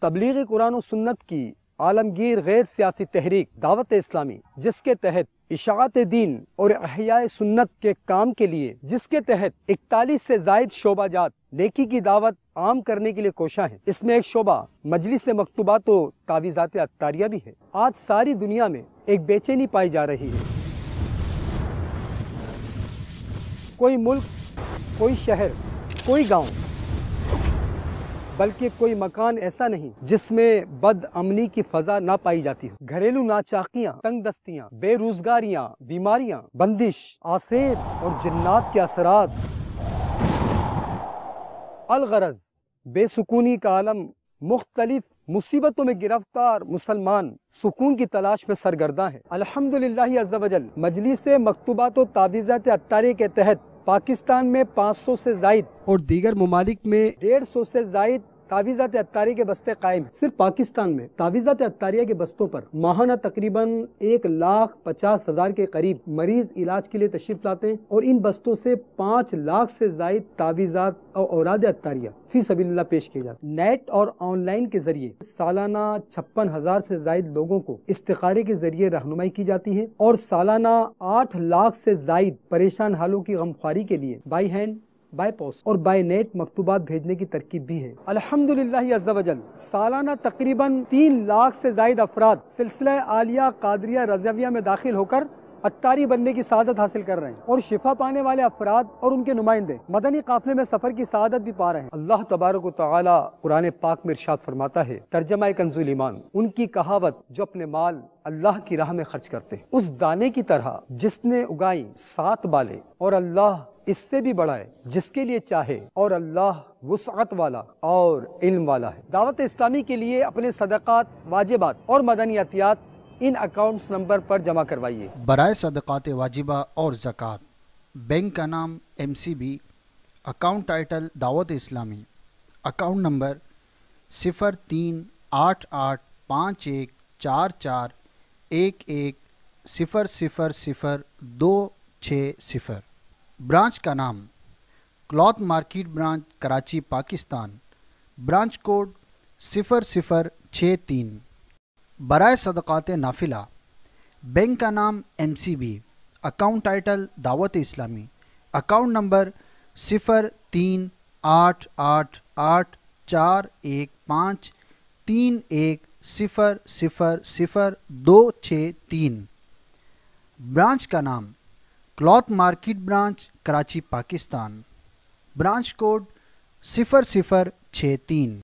تبلیغ قرآن و سنت کی عالمگیر غیر سیاسی تحریک دعوت اسلامی، جس کے تحت اشاعت دین اور احیاء سنت کے کام کے لیے 41 سے زائد شعبہ جات نیکی کی دعوت عام کرنے کے لیے کوشاں ہیں۔ اس میں ایک شعبہ مجلس مکتوبات و تعویذات عطاریہ بھی ہے۔ آج ساری دنیا میں ایک بے چینی پائی جا رہی ہے۔ کوئی ملک، کوئی شہر، کوئی گاؤں، بلکہ کوئی مکان ایسا نہیں جس میں بد امنی کی فضا نہ پائی جاتی ہو۔ گھریلو ناچاکیاں، تنگ دستیاں، بے روزگاریاں، بیماریاں، بندش، آسیب اور جنات کے اثرات، الغرض بے سکونی کا عالم، مختلف مصیبتوں میں گرفتار مسلمان سکون کی تلاش میں سرگرداں ہے۔ الحمدللہ عز و جل مجلس مکتوبات و تعویذات عطاریہ کے تحت پاکستان میں 500 سے زائد اور دیگر ممالک میں 150 سے زائد تعویذات عطاریہ کے بستے قائم ہیں۔ صرف پاکستان میں تعویذات عطاریہ کے بستوں پر ماہانہ تقریباً 1,50,000 کے قریب مریض علاج کے لیے تشریف لاتے ہیں، اور ان بستوں سے 5 لاکھ سے زائد تعویذات اور اوراد عطاریہ فی سبیل اللہ پیش کیے جاتے ہیں۔ نیٹ اور آن لائن کے ذریعے سالانہ 56,000 سے زائد لوگوں کو استخارے کے ذریعے رہنمائی کی جاتی ہے، اور سالانہ 8 لاکھ سے زائد پریشان حالوں کی غمخواری کے لیے بائی ہینڈ، بائی پوسٹ اور بائی نیٹ مکتوبات بھیجنے کی ترکیب بھی ہے۔ الحمدللہ عز و جل سالانہ تقریباً 3 لاکھ سے زائد افراد سلسلہ عالیہ قادریہ رضویہ میں داخل ہو کر عطاری بننے کی سعادت حاصل کر رہے ہیں، اور شفا پانے والے افراد اور ان کے نمائندے مدنی قافلے میں سفر کی سعادت بھی پا رہے ہیں۔ اللہ تبارک و تعالی قرآن پاک میں ارشاد فرماتا ہے، ترجمہ کنز ایمان، ان کی کہاوت جو اپنے مال اللہ کی راہ میں خرچ کرتے ہیں، اس دانے کی طرح جس نے اگائیں 7 بالیں، اور اللہ اس سے بھی بڑا ہے جس کے لیے چاہے، اور اللہ وسعت والا اور علم والا ہے۔ دعوت اسلامی کے لیے اپنے صدقات، واجبات اور مدنی عطیات ان اکاؤنٹس نمبر پر جمع کروائیے۔ برائے صدقات واجبہ اور زکوٰۃ، بینک کا نام MCB، اکاؤنٹ ٹائٹل دعوت اسلامی، اکاؤنٹ نمبر 03885441100026 برانچ کا نام cloth market branch Karachi Pakistan, branch code 0063۔ برائے صدقات نافلہ، بینک کا نام MCB، اکاؤنٹ ٹائٹل دعوت اسلامی، اکاؤنٹ نمبر 03884531000263۔ برانچ کا نام cloth market branch Karachi Pakistan, branch code 0063۔